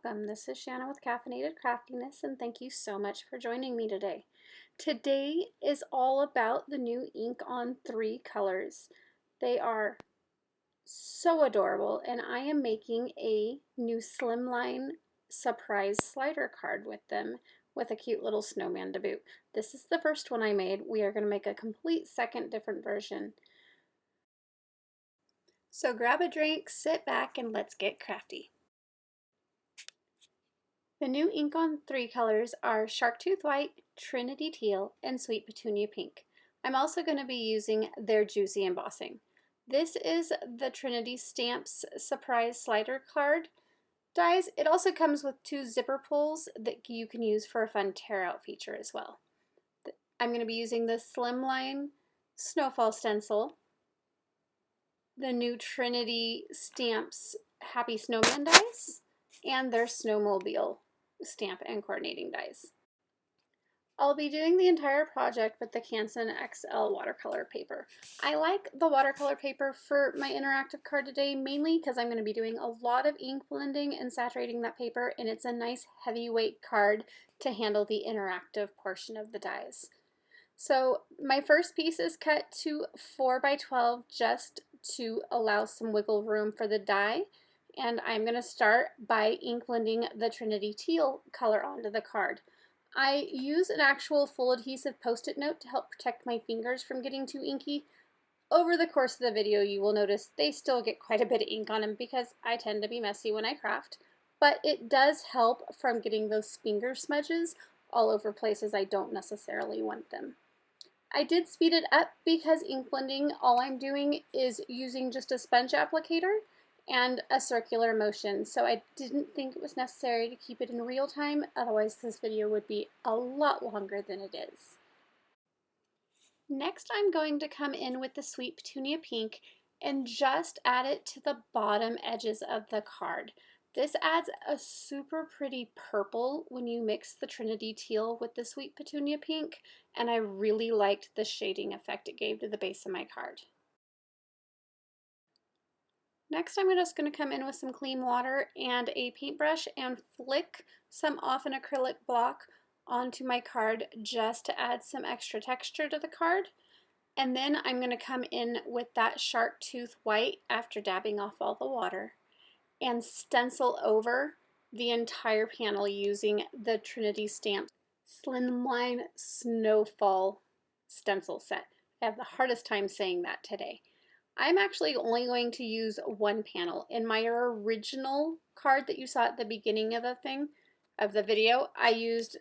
Welcome. This is Shanna with Caffeinated Craftiness, and thank you so much for joining me today. Today is all about the new Inkon3 colors. They are so adorable, and I am making a new slimline surprise slider card with them with a cute little snowman to boot. This is the first one I made. We are going to make a complete second different version. So grab a drink, sit back, and let's get crafty. The new Inkon3 colors are Sharktooth White, Trinity Teal, and Sweet Petunia Pink. I'm also going to be using their Juicy embossing. This is the Trinity Stamps Surprise Slider Card dies. It also comes with 2 zipper pulls that you can use for a fun tear out feature as well. I'm going to be using the Slimline Snowfall Stencil, the new Trinity Stamps Happy Snowman dies, and their Snowmobile stamp and coordinating dies. I'll be doing the entire project with the Canson XL watercolor paper. I like the watercolor paper for my interactive card today, mainly because I'm going to be doing a lot of ink blending and saturating that paper, and it's a nice heavyweight card to handle the interactive portion of the dies. So my first piece is cut to 4 by 12 just to allow some wiggle room for the die. And I'm going to start by ink blending the Trinity Teal color onto the card. I use an actual full adhesive post-it note to help protect my fingers from getting too inky. Over the course of the video, you will notice they still get quite a bit of ink on them because I tend to be messy when I craft, but it does help from getting those finger smudges all over places I don't necessarily want them. I did speed it up because ink blending, all I'm doing is using just a sponge applicator and a circular motion, so I didn't think it was necessary to keep it in real time, otherwise this video would be a lot longer than it is. Next, I'm going to come in with the Sweet Petunia Pink and just add it to the bottom edges of the card. This adds a super pretty purple when you mix the Trinity Teal with the Sweet Petunia Pink, and I really liked the shading effect it gave to the base of my card. Next, I'm just going to come in with some clean water and a paintbrush and flick some off an acrylic block onto my card just to add some extra texture to the card. And then I'm going to come in with that Sharktooth White after dabbing off all the water and stencil over the entire panel using the Trinity Stamps Slimline Snowfall stencil set. I have the hardest time saying that today. I'm actually only going to use one panel. In my original card that you saw at the beginning of the video, I used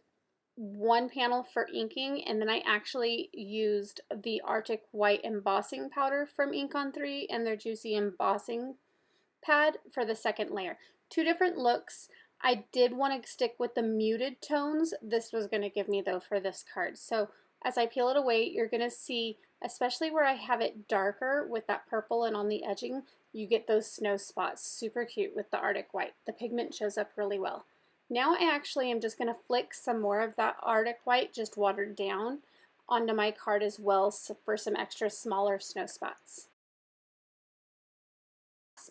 one panel for inking, and then I actually used the Arctic White embossing powder from Inkon3 and their Juicy embossing pad for the second layer. 2 different looks. I did want to stick with the muted tones this was going to give me though for this card. So as I peel it away, you're going to see, especially where I have it darker with that purple and on the edging, you get those snow spots. Super cute with the Arctic White. The pigment shows up really well. Now I actually am just going to flick some more of that Arctic White, just watered down, onto my card as well for some extra smaller snow spots.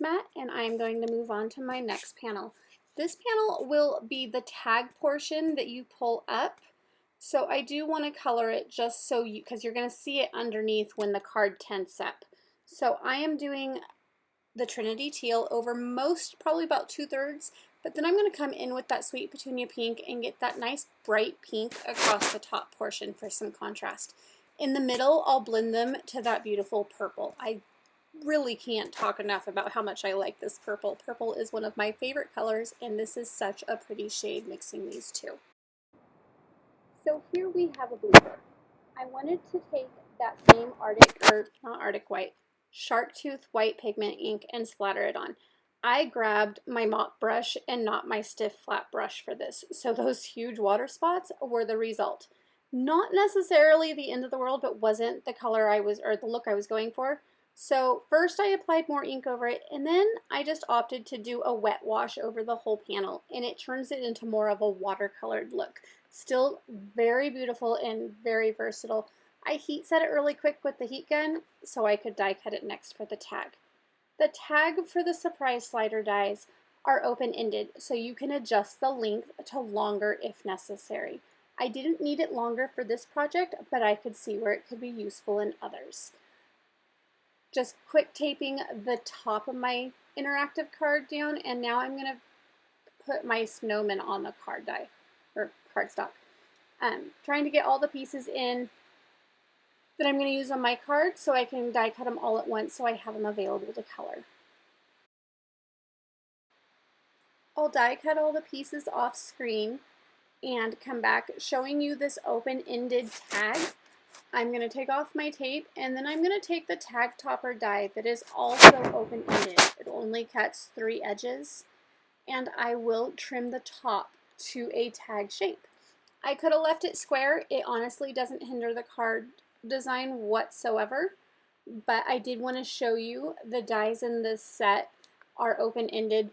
Matte, and I am going to move on to my next panel. This panel will be the tag portion that you pull up. So I do want to color it just so you, because you're going to see it underneath when the card tenses up. So I am doing the Trinity Teal over most, probably about 2/3, but then I'm going to come in with that Sweet Petunia Pink and get that nice bright pink across the top portion for some contrast. In the middle, I'll blend them to that beautiful purple. I really can't talk enough about how much I like this purple. Purple is one of my favorite colors, and this is such a pretty shade mixing these two. So here we have a blooper. I wanted to take that same Sharktooth White pigment ink and splatter it on. I grabbed my mop brush and not my stiff flat brush for this, so those huge water spots were the result. Not necessarily the end of the world, but wasn't the color the look I was going for. So first I applied more ink over it, and then I just opted to do a wet wash over the whole panel, and it turns it into more of a watercolored look. Still very beautiful and very versatile. I heat set it really quick with the heat gun so I could die cut it next for the tag. The tag for the surprise slider dies are open-ended, so you can adjust the length to longer if necessary. I didn't need it longer for this project, but I could see where it could be useful in others. Just quick taping the top of my interactive card down, and now I'm going to put my snowman on the card die, or cardstock. Trying to get all the pieces in that I'm going to use on my card so I can die cut them all at once so I have them available to color. I'll die cut all the pieces off screen and come back showing you this open-ended tag. I'm going to take off my tape, and then I'm going to take the tag topper die that is also open-ended. It only cuts 3 edges, and I will trim the top to a tag shape. I could have left it square. It honestly doesn't hinder the card design whatsoever, but I did want to show you the dies in this set are open-ended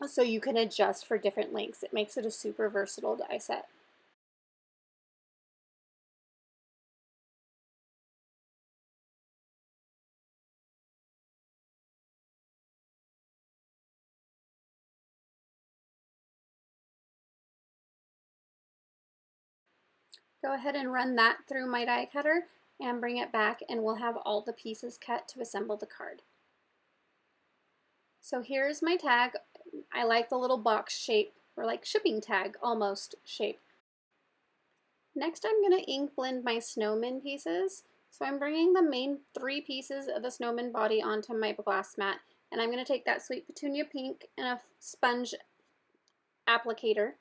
so you can adjust for different lengths. It makes it a super versatile die set. Go ahead and run that through my die cutter and bring it back, and we'll have all the pieces cut to assemble the card. So here's my tag. I like the little box shape, or like shipping tag almost shape. Next I'm going to ink blend my snowman pieces. So I'm bringing the main 3 pieces of the snowman body onto my glass mat, and I'm going to take that sweet petunia pink and a sponge applicator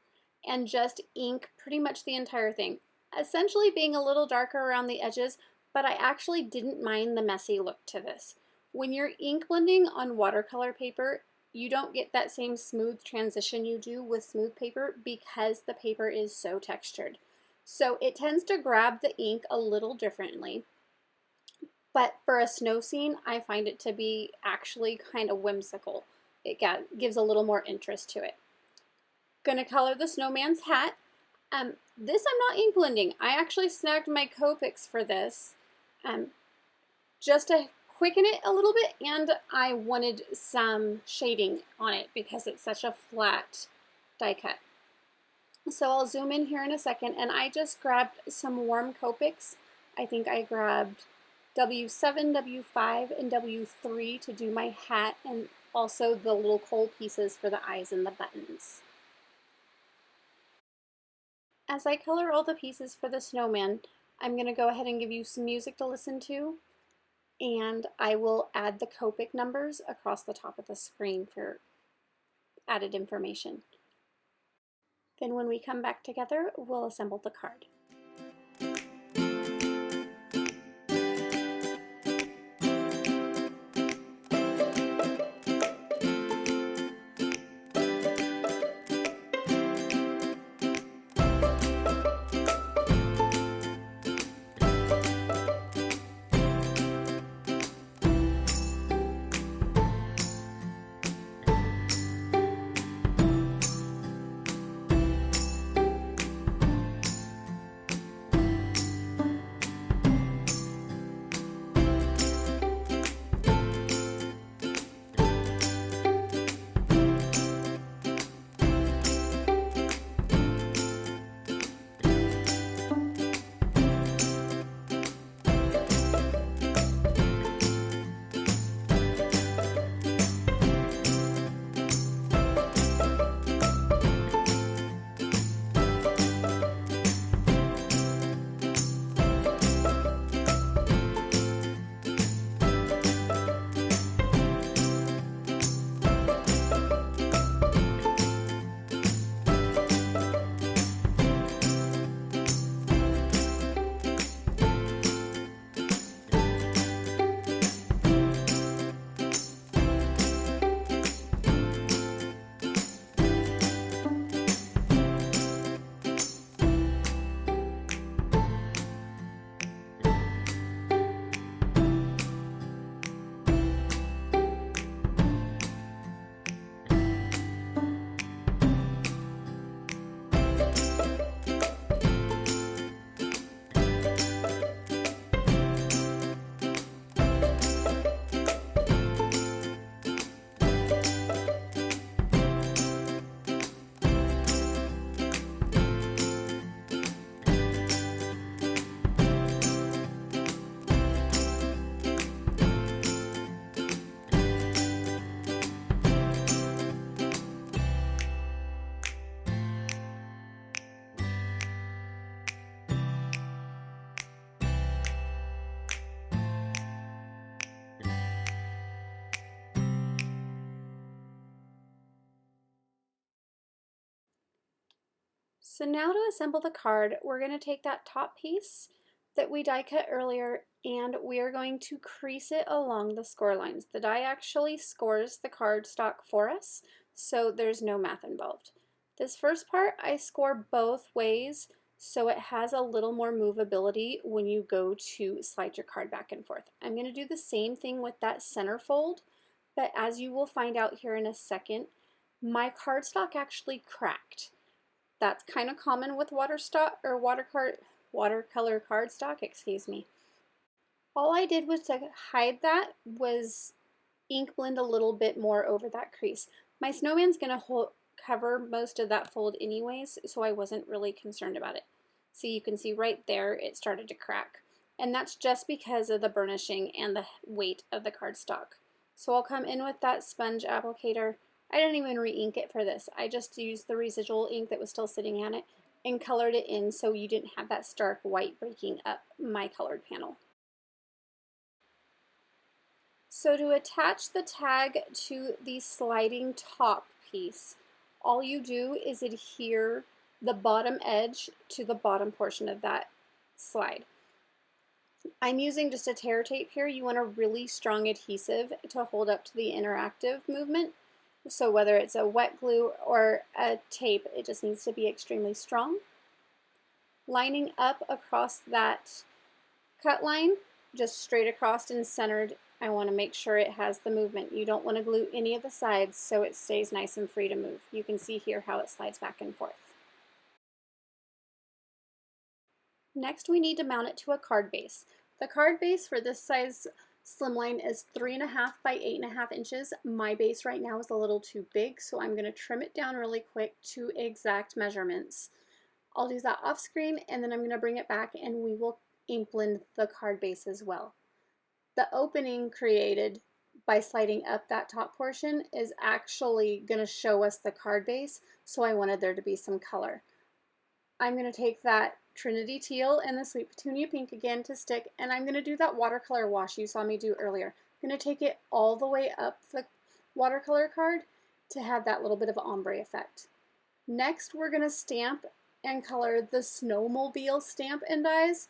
and just ink pretty much the entire thing. Essentially being a little darker around the edges, but I actually didn't mind the messy look to this. When you're ink blending on watercolor paper, you don't get that same smooth transition you do with smooth paper because the paper is so textured. So it tends to grab the ink a little differently. But for a snow scene, I find it to be actually kind of whimsical. It gives a little more interest to it. Gonna color the snowman's hat. This I'm not ink blending. I actually snagged my Copics for this just to quicken it a little bit, and I wanted some shading on it because it's such a flat die cut. So I'll zoom in here in a second, and I just grabbed some warm Copics. I think I grabbed W7, W5, and W3 to do my hat, and also the little coal pieces for the eyes and the buttons. As I color all the pieces for the snowman, I'm going to go ahead and give you some music to listen to, and I will add the Copic numbers across the top of the screen for added information. Then when we come back together, we'll assemble the card. So now to assemble the card, we're going to take that top piece that we die cut earlier and we are going to crease it along the score lines. The die actually scores the cardstock for us, so there's no math involved. This first part I score both ways so it has a little more movability when you go to slide your card back and forth. I'm going to do the same thing with that center fold, but as you will find out here in a second, my cardstock actually cracked. That's kind of common with watercolor cardstock, excuse me. All I did was to hide that was ink blend a little bit more over that crease. My snowman's going to cover most of that fold anyways, so I wasn't really concerned about it. So you can see right there it started to crack. And that's just because of the burnishing and the weight of the cardstock. So I'll come in with that sponge applicator. I didn't even re-ink it for this. I just used the residual ink that was still sitting on it and colored it in so you didn't have that stark white breaking up my colored panel. So to attach the tag to the sliding top piece, all you do is adhere the bottom edge to the bottom portion of that slide. I'm using just a tear tape here. You want a really strong adhesive to hold up to the interactive movement. So whether it's a wet glue or a tape, it just needs to be extremely strong. Lining up across that cut line, just straight across and centered, I want to make sure it has the movement. You don't want to glue any of the sides so it stays nice and free to move. You can see here how it slides back and forth. Next, we need to mount it to a card base. The card base for this size slimline is 3.5 by 8.5 inches. My base right now is a little too big, so I'm going to trim it down really quick to exact measurements. I'll do that off screen and then I'm going to bring it back and we will ink blend the card base as well. The opening created by sliding up that top portion is actually going to show us the card base, so I wanted there to be some color. I'm going to take that Trinity Teal and the Sweet Petunia Pink again to stick, and I'm going to do that watercolor wash you saw me do earlier. I'm going to take it all the way up the watercolor card to have that little bit of ombre effect. Next, we're going to stamp and color the Snowmobile stamp and dies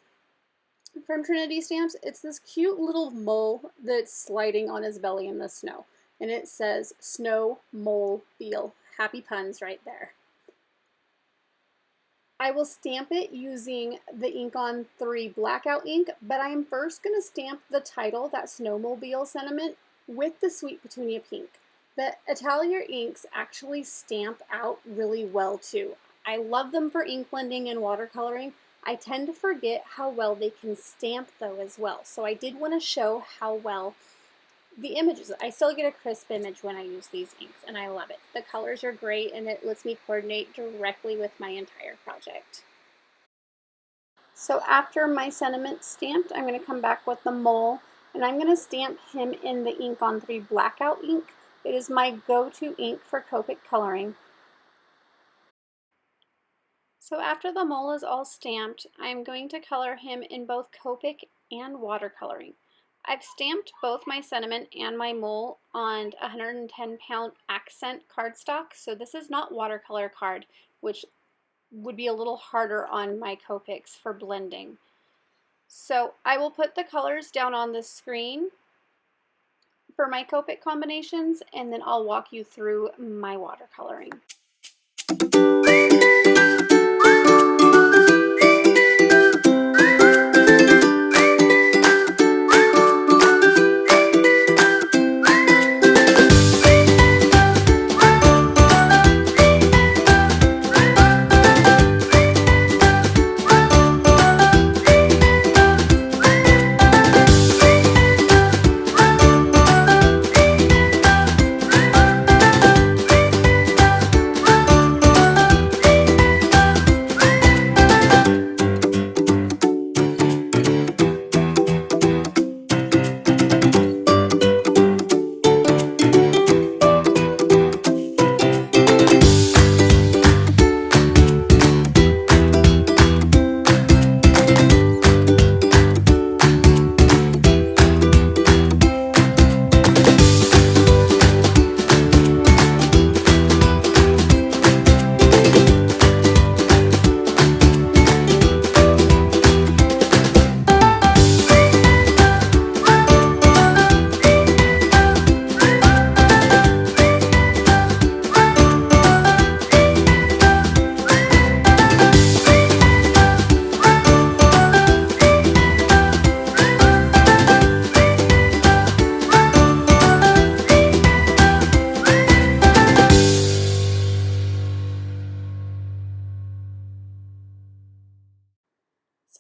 from Trinity Stamps. It's this cute little mole that's sliding on his belly in the snow, and it says Snowmobile. Happy puns right there. I will stamp it using the Inkon3 blackout ink, but I am first going to stamp the title, that Snowmobile sentiment, with the Sweet Petunia Pink. The Atelier inks actually stamp out really well too. I love them for ink blending and watercoloring. I tend to forget how well they can stamp though as well, so I did want to show how well the images. I still get a crisp image when I use these inks, and I love it. The colors are great, and it lets me coordinate directly with my entire project. So after my sentiment stamped, I'm going to come back with the mole, and I'm going to stamp him in the Inkon3 blackout ink. It is my go-to ink for Copic coloring. So after the mole is all stamped, I'm going to color him in both Copic and watercoloring. I've stamped both my sentiment and my mole on 110-pound accent cardstock, so this is not watercolor card, which would be a little harder on my Copics for blending. So I will put the colors down on the screen for my Copic combinations, and then I'll walk you through my watercoloring.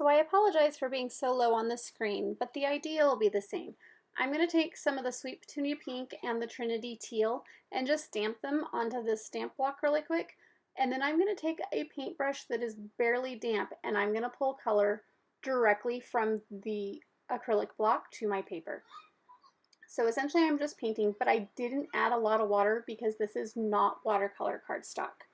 So I apologize for being so low on the screen, but the idea will be the same. I'm going to take some of the Sweet Petunia Pink and the Trinity Teal and just stamp them onto this stamp block really quick. And then I'm going to take a paintbrush that is barely damp and I'm going to pull color directly from the acrylic block to my paper. So essentially I'm just painting, but I didn't add a lot of water because this is not watercolor cardstock.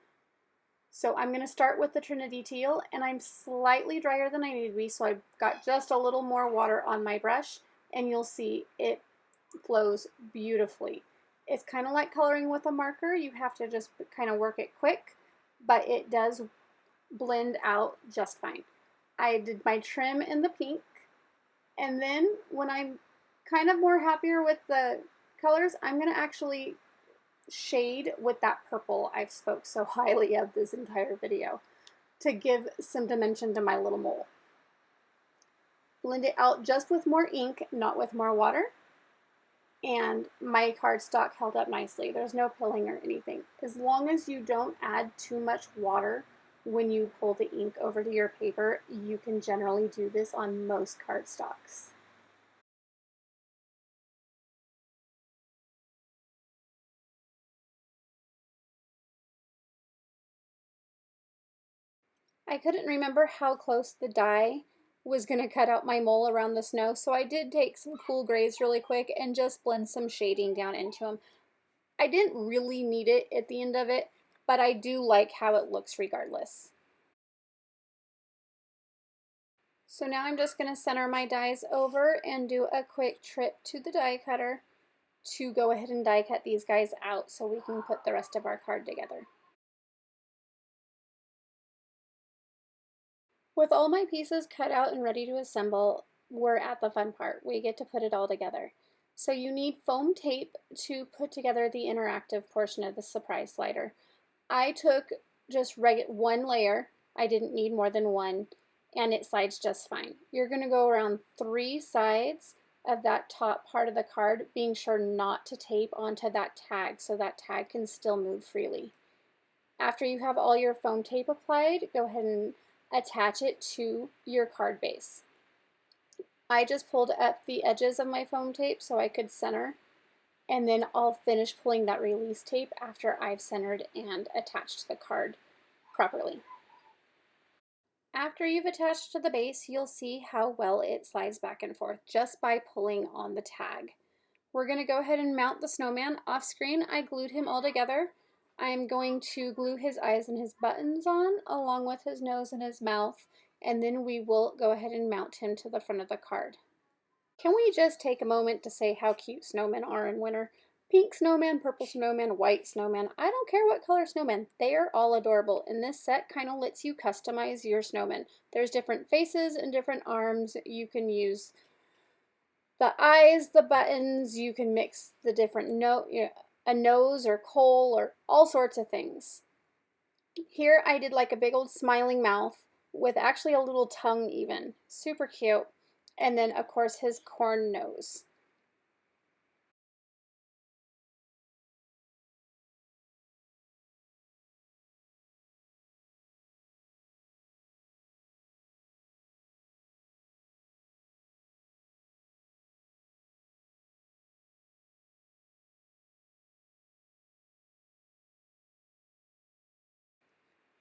So I'm going to start with the Trinity Teal, and I'm slightly drier than I need to be, so I've got just a little more water on my brush, and you'll see it flows beautifully. It's kind of like coloring with a marker. You have to just kind of work it quick, but it does blend out just fine. I did my trim in the pink, and then when I'm kind of more happier with the colors, I'm going to actually shade with that purple I've spoke so highly of this entire video to give some dimension to my little mole. Blend it out just with more ink, not with more water. And my cardstock held up nicely. There's no pilling or anything. As long as you don't add too much water when you pull the ink over to your paper, you can generally do this on most cardstocks. I couldn't remember how close the die was going to cut out my mole around the snow, so I did take some cool grays really quick and just blend some shading down into them. I didn't really need it at the end of it, but I do like how it looks regardless. So now I'm just going to center my dies over and do a quick trip to the die cutter to go ahead and die cut these guys out so we can put the rest of our card together. With all my pieces cut out and ready to assemble, we're at the fun part. We get to put it all together. So you need foam tape to put together the interactive portion of the surprise slider. I took just one layer. I didn't need more than one, and it slides just fine. You're going to go around 3 sides of that top part of the card, being sure not to tape onto that tag so that tag can still move freely. After you have all your foam tape applied, go ahead and attach it to your card base. I just pulled up the edges of my foam tape so I could center, and then I'll finish pulling that release tape after I've centered and attached the card properly. After you've attached to the base, you'll see how well it slides back and forth just by pulling on the tag. We're going to go ahead and mount the snowman. Off screen, I glued him all together. I'm going to glue his eyes and his buttons on, along with his nose and his mouth, and then we will go ahead and mount him to the front of the card. Can we just take a moment to say how cute snowmen are in winter? Pink snowman, purple snowman, white snowman, I don't care what color snowman, they are all adorable, and this set kind of lets you customize your snowman. There's different faces and different arms. You can use the eyes, the buttons, you can mix the different a nose or coal or all sorts of things. Here I did like a big old smiling mouth with actually a little tongue even. Super cute. And then of course his corn nose.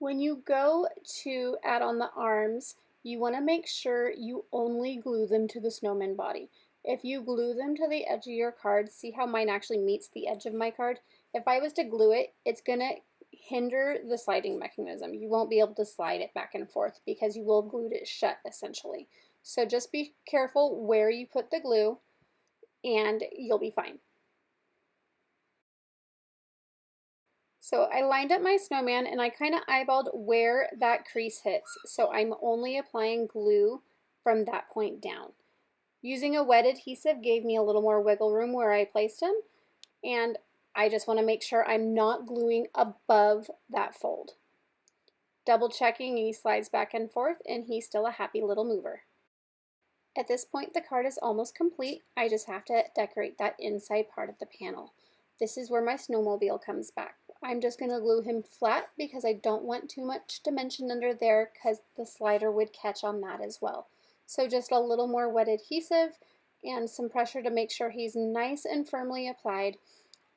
When you go to add on the arms, you want to make sure you only glue them to the snowman body. If you glue them to the edge of your card, see how mine actually meets the edge of my card? If I was to glue it, it's going to hinder the sliding mechanism. You won't be able to slide it back and forth because you will have glued it shut essentially. So just be careful where you put the glue and you'll be fine. So I lined up my snowman and I kind of eyeballed where that crease hits. So I'm only applying glue from that point down. Using a wet adhesive gave me a little more wiggle room where I placed him, and I just want to make sure I'm not gluing above that fold. Double checking, he slides back and forth and he's still a happy little mover. At this point the card is almost complete. I just have to decorate that inside part of the panel. This is where my snowmobile comes back. I'm just going to glue him flat because I don't want too much dimension under there because the slider would catch on that as well. So just a little more wet adhesive and some pressure to make sure he's nice and firmly applied,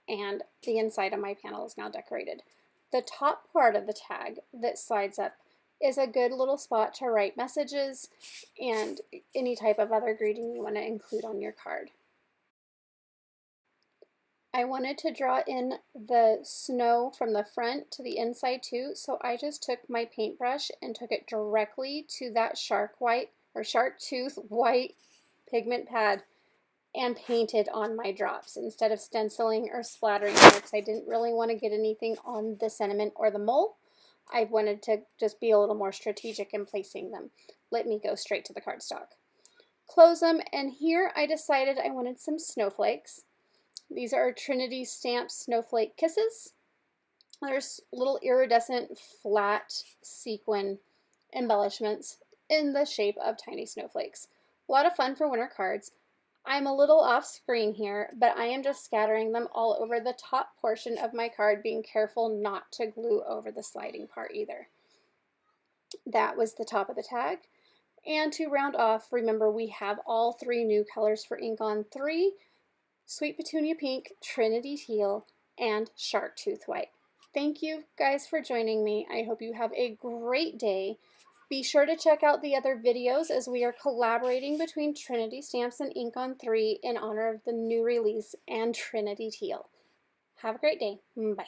and the inside of my panel is now decorated. The top part of the tag that slides up is a good little spot to write messages and any type of other greeting you want to include on your card. I wanted to draw in the snow from the front to the inside too, so I just took my paintbrush and took it directly to that shark tooth white pigment pad and painted on my drops instead of stenciling or splattering there, because I didn't really want to get anything on the sentiment or the mole. I wanted to just be a little more strategic in placing them. Let me go straight to the cardstock. Close them, and here I decided I wanted some snowflakes. These are Trinity Stamps Snowflake Kisses. There's little iridescent flat sequin embellishments in the shape of tiny snowflakes. A lot of fun for winter cards. I'm a little off screen here, but I am just scattering them all over the top portion of my card, being careful not to glue over the sliding part either. That was the top of the tag. And to round off, remember we have all 3 new colors for Inkon3: Sweet Petunia Pink, Trinity Teal, and Shark Tooth White. Thank you guys for joining me. I hope you have a great day. Be sure to check out the other videos as we are collaborating between Trinity Stamps and Inkon3 in honor of the new release and Trinity Teal. Have a great day. Bye.